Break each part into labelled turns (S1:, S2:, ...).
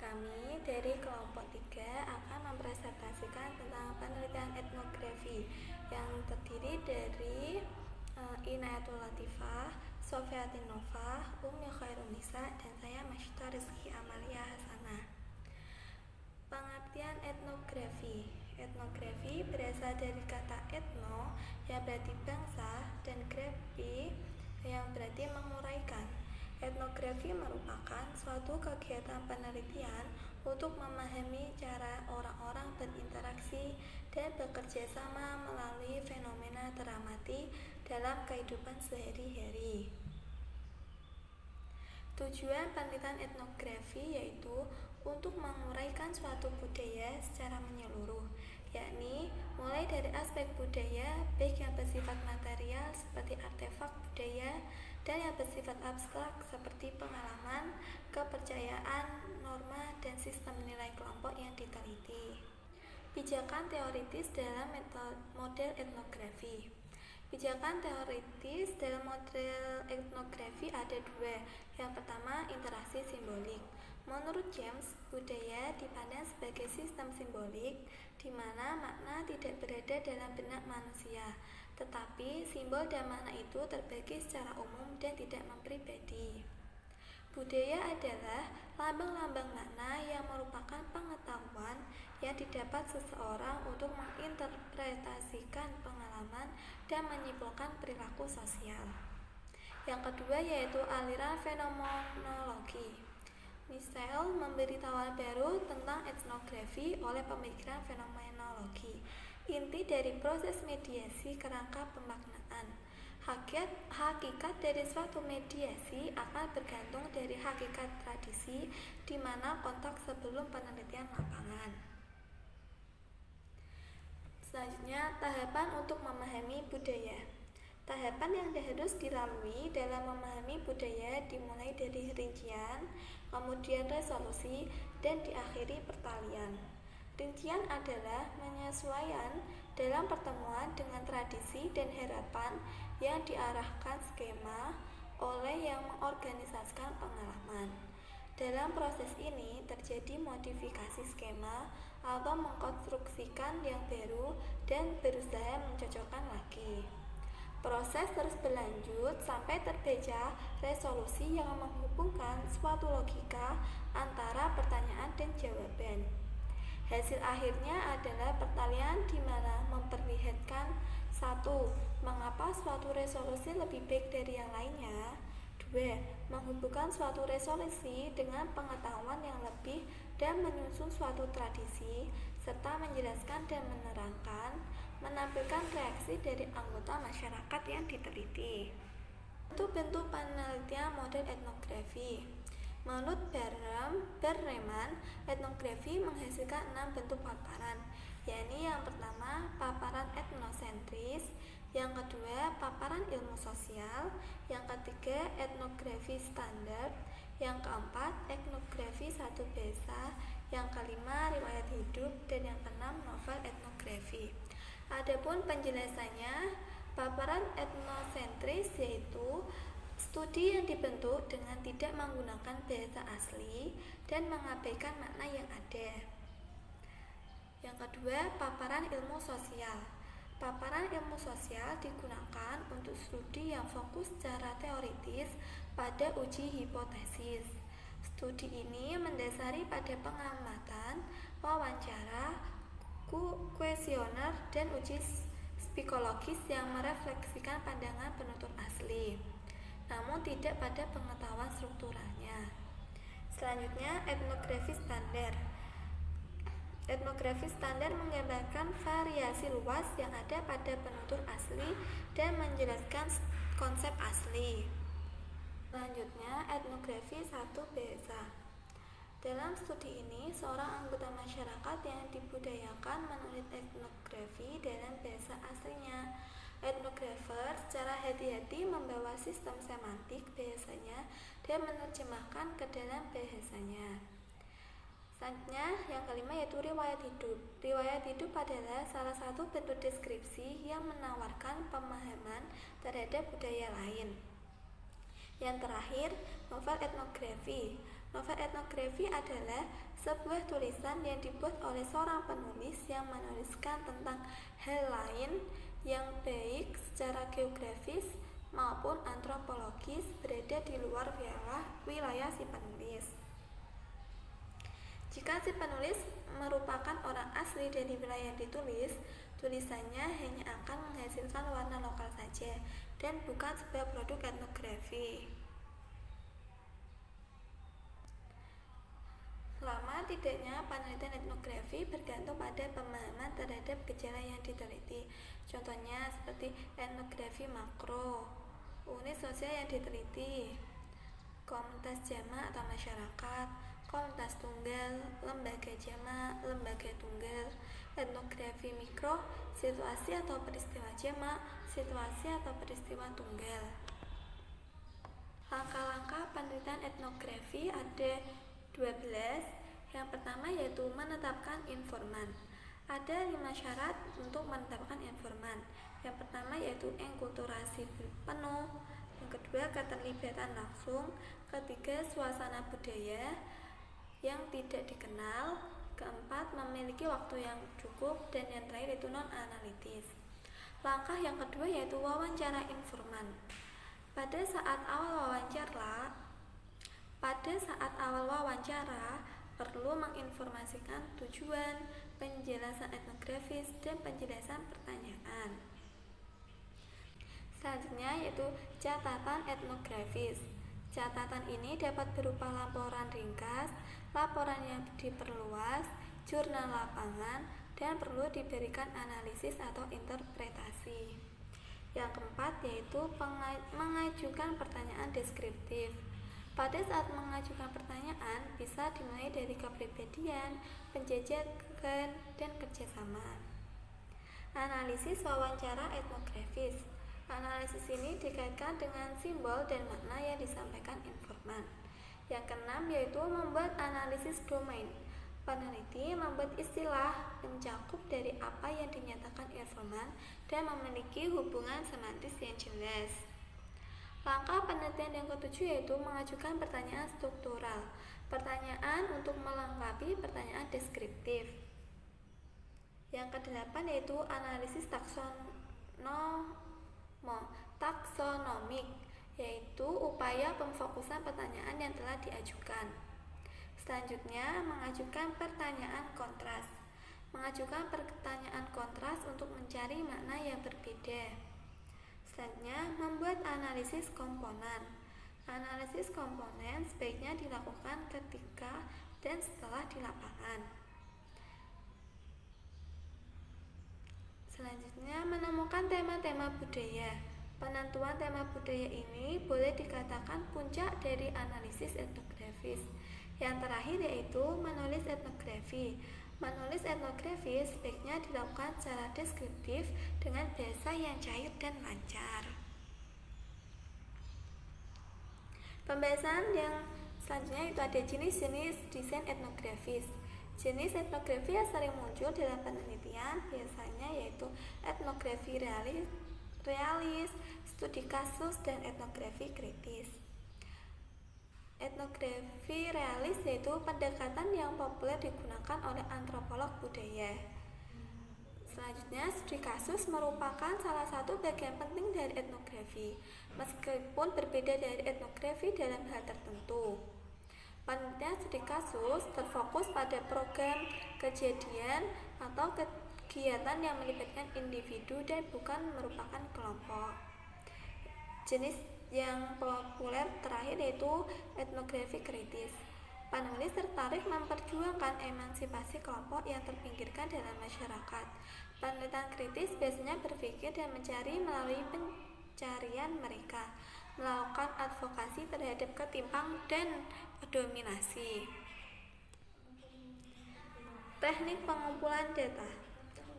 S1: Kami dari kelompok 3 akan mempresentasikan tentang penelitian etnografi yang terdiri dari Inayatul Latifah, Sofiatinova, Umi Khairunisa, dan saya Masyita Rizky Amalia Hasanah. Pengertian etnografi. Etnografi berasal dari kata etno yang berarti bangsa dan grafi yang berarti menguraikan. Etnografi merupakan suatu kegiatan penelitian untuk memahami cara orang-orang berinteraksi dan bekerja sama melalui fenomena teramati dalam kehidupan sehari-hari. Tujuan penelitian etnografi yaitu untuk menguraikan suatu budaya secara menyeluruh, yakni mulai dari aspek budaya baik yang bersifat material seperti artefak budaya dan yang bersifat abstrak seperti pengalaman, kepercayaan, norma, dan sistem nilai kelompok yang diteliti. Pijakan teoritis dalam model etnografi. Pijakan teoritis dalam model etnografi ada dua. Yang pertama, interaksi simbolik. Menurut James, budaya dipandang sebagai sistem simbolik di mana makna tidak berada dalam benak manusia, tetapi simbol dan makna itu terbagi secara umum dan tidak mempribadi. Budaya adalah lambang-lambang makna yang merupakan pengetahuan yang didapat seseorang untuk menginterpretasikan pengalaman dan menyimpulkan perilaku sosial. Yang kedua yaitu aliran fenomenologi. Michel memberi tawaran baru tentang etnografi oleh pemikiran fenomenologi. Inti dari proses mediasi kerangka pemaknaan. Hakikat dari suatu mediasi akan bergantung dari hakikat tradisi di mana kontak sebelum penelitian lapangan. Selanjutnya, tahapan untuk memahami budaya. Tahapan yang harus dilalui dalam memahami budaya dimulai dari rincian, kemudian resolusi, dan diakhiri pertalian. Rincian adalah penyesuaian dalam pertemuan dengan tradisi dan harapan yang diarahkan skema oleh yang mengorganisasikan pengalaman. Dalam proses ini terjadi modifikasi skema atau mengkonstruksikan yang baru dan berusaha mencocokkan lagi. Proses terus berlanjut sampai terbeja resolusi yang menghubungkan suatu logika antara pertanyaan dan jawaban. Hasil akhirnya adalah pertalian di mana memperlihatkan 1. Mengapa suatu resolusi lebih baik dari yang lainnya. 2. Menghubungkan suatu resolusi dengan pengetahuan yang lebih dan menyusun suatu tradisi serta menjelaskan dan menerangkan, menampilkan reaksi dari anggota masyarakat yang diteliti. Bentuk penelitian model etnografi. Menurut Berreman, etnografi menghasilkan 6 bentuk paparan, yakni yang pertama paparan etnosentris, yang kedua paparan ilmu sosial, yang ketiga etnografi standar, yang keempat etnografi satu bahasa, yang kelima riwayat hidup, dan yang keenam novel etnografi. Adapun penjelasannya, paparan etnosentris yaitu studi yang dibentuk dengan tidak menggunakan bahasa asli dan mengabaikan makna yang ada. Yang kedua, paparan ilmu sosial. Paparan ilmu sosial digunakan untuk studi yang fokus secara teoritis pada uji hipotesis. Studi ini mendasari pada pengamatan, wawancara, kuesioner, dan uji psikologis yang merefleksikan pandangan penutur asli, namun tidak pada pengetahuan strukturalnya. Selanjutnya, etnografi standar. Etnografi standar menggambarkan variasi luas yang ada pada penutur asli dan menjelaskan konsep asli. Selanjutnya, etnografi satu bahasa. Dalam studi ini, seorang anggota masyarakat yang dibudayakan menulis etnografi dalam bahasa aslinya. Etnografer secara hati-hati membawa sistem semantik bahasanya dan menerjemahkan ke dalam bahasanya. Selanjutnya, yang kelima yaitu riwayat hidup. Riwayat hidup adalah salah satu bentuk deskripsi yang menawarkan pemahaman terhadap budaya lain. Yang terakhir, novel etnografi. Novel etnografi adalah sebuah tulisan yang dibuat oleh seorang penulis yang menuliskan tentang hal lain yang baik secara geografis maupun antropologis berada di luar wilayah si penulis. Jika si penulis merupakan orang asli dari wilayah yang ditulis, tulisannya hanya akan menghasilkan warna lokal saja dan bukan sebuah produk etnografi. Lama tidaknya penelitian etnografi bergantung pada pemahaman terhadap gejala yang diteliti. Contohnya seperti etnografi makro, unit sosial yang diteliti, komunitas jamak atau masyarakat, komunitas tunggal, lembaga jamak, lembaga tunggal. Etnografi mikro, situasi atau peristiwa jamak, situasi atau peristiwa tunggal. Langkah-langkah penelitian etnografi ada 12. Yang pertama yaitu menetapkan informan. Ada 5 syarat untuk menetapkan informan. Yang pertama yaitu enkulturasi penuh. Yang kedua keterlibatan langsung. Ketiga suasana budaya yang tidak dikenal. Keempat memiliki waktu yang cukup. Dan yang terakhir itu non-analitis. Langkah yang kedua yaitu wawancara informan. Pada saat awal wawancara perlu menginformasikan tujuan, penjelasan etnografis, dan penjelasan pertanyaan. Selanjutnya yaitu catatan etnografis. Catatan ini dapat berupa laporan ringkas, laporan yang diperluas, jurnal lapangan, dan perlu diberikan analisis atau interpretasi. Yang keempat yaitu mengajukan pertanyaan deskriptif. Pada saat mengajukan pertanyaan bisa dimulai dari kepribadian, penjajakan, dan kerjasama. Analisis wawancara etnografis. Analisis ini dikaitkan dengan simbol dan makna yang disampaikan informan. Yang keenam yaitu membuat analisis domain. Peneliti membuat istilah pencakup dari apa yang dinyatakan informan dan memiliki hubungan semantis yang jelas. Langkah penelitian yang ketujuh yaitu mengajukan pertanyaan struktural. Pertanyaan untuk melengkapi pertanyaan deskriptif. Yang kedelapan yaitu analisis taksonomik, yaitu upaya pemfokusan pertanyaan yang telah diajukan. Selanjutnya mengajukan pertanyaan kontras. Mengajukan pertanyaan kontras untuk mencari makna yang berbeda. Selanjutnya, membuat analisis komponen. Analisis komponen sebaiknya dilakukan ketika dan setelah di lapangan. Selanjutnya, menemukan tema-tema budaya. Penentuan tema budaya ini boleh dikatakan puncak dari analisis etnografis. Yang terakhir yaitu menulis etnografi. Menulis etnografi sebaiknya dilakukan secara deskriptif dengan bahasa yang cair dan lancar. Pembahasan yang selanjutnya itu ada jenis-jenis desain etnografis. Jenis etnografi yang sering muncul dalam penelitian biasanya yaitu etnografi realis, studi kasus, dan etnografi kritis. Etnografi realis yaitu pendekatan yang populer digunakan oleh antropolog budaya. Selanjutnya, studi kasus merupakan salah satu bagian penting dari etnografi, meskipun berbeda dari etnografi dalam hal tertentu. Penelitian studi kasus terfokus pada program, kejadian, atau kegiatan yang melibatkan individu dan bukan merupakan kelompok. Jenis yang populer terakhir yaitu etnografi kritis. Penulis tertarik memperjuangkan emansipasi kelompok yang terpinggirkan dalam masyarakat. Penelitian kritis biasanya berpikir dan mencari melalui pencarian mereka, melakukan advokasi terhadap ketimpangan dan dominasi. Teknik pengumpulan data.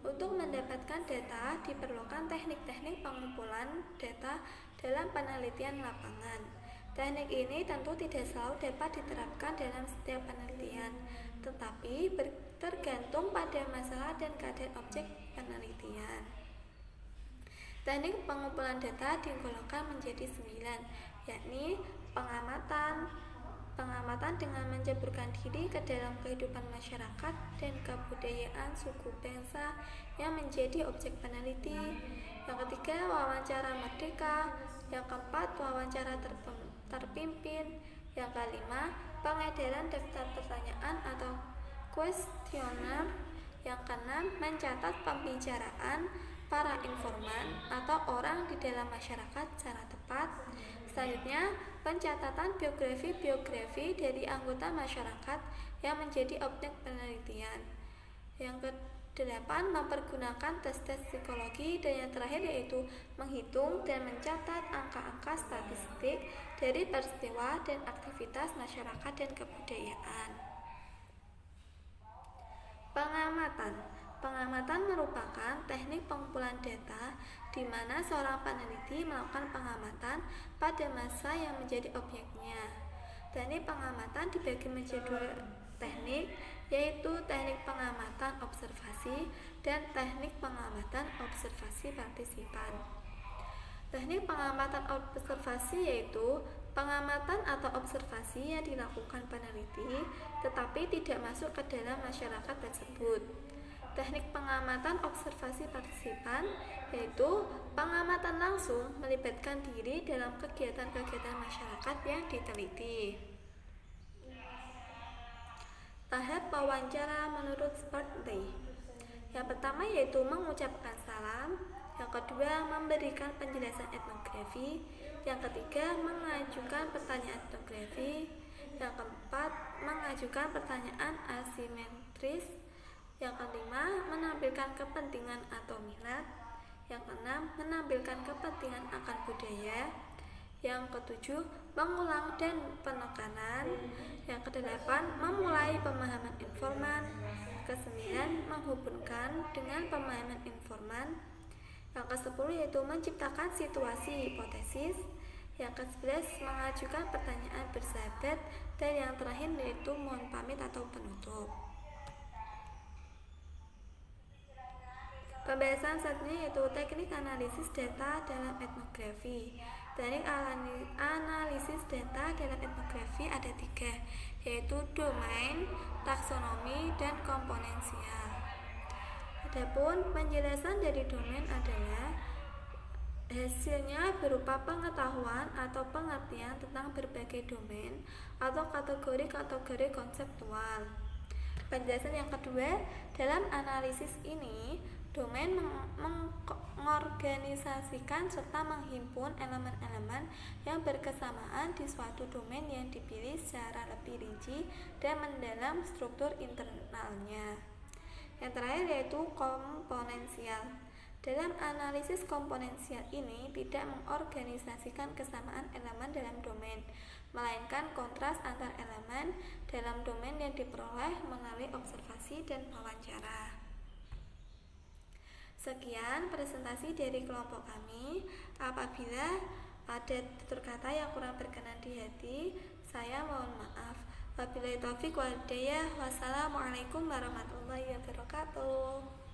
S1: Untuk mendapatkan data diperlukan teknik-teknik pengumpulan data dalam penelitian lapangan. Teknik ini tentu tidak selalu dapat diterapkan dalam setiap penelitian, tetapi tergantung pada masalah dan keadaan objek penelitian. Teknik pengumpulan data digolongkan menjadi 9, yakni pengamatan, Pengamatan dengan menceburkan diri ke dalam kehidupan masyarakat dan kebudayaan suku bangsa yang menjadi objek peneliti. Yang ketiga, wawancara merdeka. Yang keempat, wawancara terpimpin. Yang kelima, pengedaran daftar pertanyaan atau kuesioner. Yang keenam, mencatat pembicaraan para informan atau orang di dalam masyarakat secara tepat. Selanjutnya, pencatatan biografi dari anggota masyarakat yang menjadi objek penelitian. Yang kedelapan, mempergunakan tes-tes psikologi. Dan yang terakhir yaitu menghitung dan mencatat angka-angka statistik dari peristiwa dan aktivitas masyarakat dan kebudayaan. Pengamatan merupakan teknik pengumpulan data di mana seorang peneliti melakukan pengamatan pada masa yang menjadi objeknya. Teknik pengamatan dibagi menjadi dua teknik, yaitu teknik pengamatan observasi dan teknik pengamatan observasi partisipan. Teknik pengamatan observasi yaitu pengamatan atau observasi yang dilakukan peneliti tetapi tidak masuk ke dalam masyarakat tersebut. Teknik pengamatan observasi partisipan yaitu pengamatan langsung melibatkan diri dalam kegiatan-kegiatan masyarakat yang diteliti. Tahap wawancara menurut Spartley. Yang pertama yaitu mengucapkan salam. Yang kedua, memberikan penjelasan etnografi. Yang ketiga, mengajukan pertanyaan etnografi. Yang keempat, mengajukan pertanyaan asimetris. Yang kelima, menampilkan kepentingan atau minat. Yang keenam, menampilkan kepentingan akan budaya. Yang ketujuh, mengulang dan penekanan. Yang kedelapan, memulai pemahaman informan. Kesembilan, menghubungkan dengan pemahaman informan. Yang ke-10 yaitu menciptakan situasi hipotesis. Yang ke-11 mengajukan pertanyaan bersahabat. Dan yang terakhir yaitu mohon pamit atau penutup. Pembahasan selanjutnya yaitu teknik analisis data dalam etnografi. Teknik analisis data dalam etnografi ada 3, yaitu domain, taksonomi, dan komponensial. Adapun penjelasan dari domain adalah hasilnya berupa pengetahuan atau pengertian tentang berbagai domain atau kategori-kategori konseptual. Penjelasan yang kedua, dalam analisis ini domain mengorganisasikan serta menghimpun elemen-elemen yang berkesamaan di suatu domain yang dipilih secara lebih rinci dan mendalam struktur internalnya. Yang terakhir yaitu komponensial. Dalam analisis komponensial ini tidak mengorganisasikan kesamaan elemen dalam domain, melainkan kontras antar elemen dalam domain yang diperoleh melalui observasi dan wawancara. Sekian presentasi dari kelompok kami. Apabila ada tutur kata yang kurang berkenan di hati, saya mohon maaf. Wabillahi taufiq wal hidayah. Wassalamualaikum warahmatullahi wabarakatuh.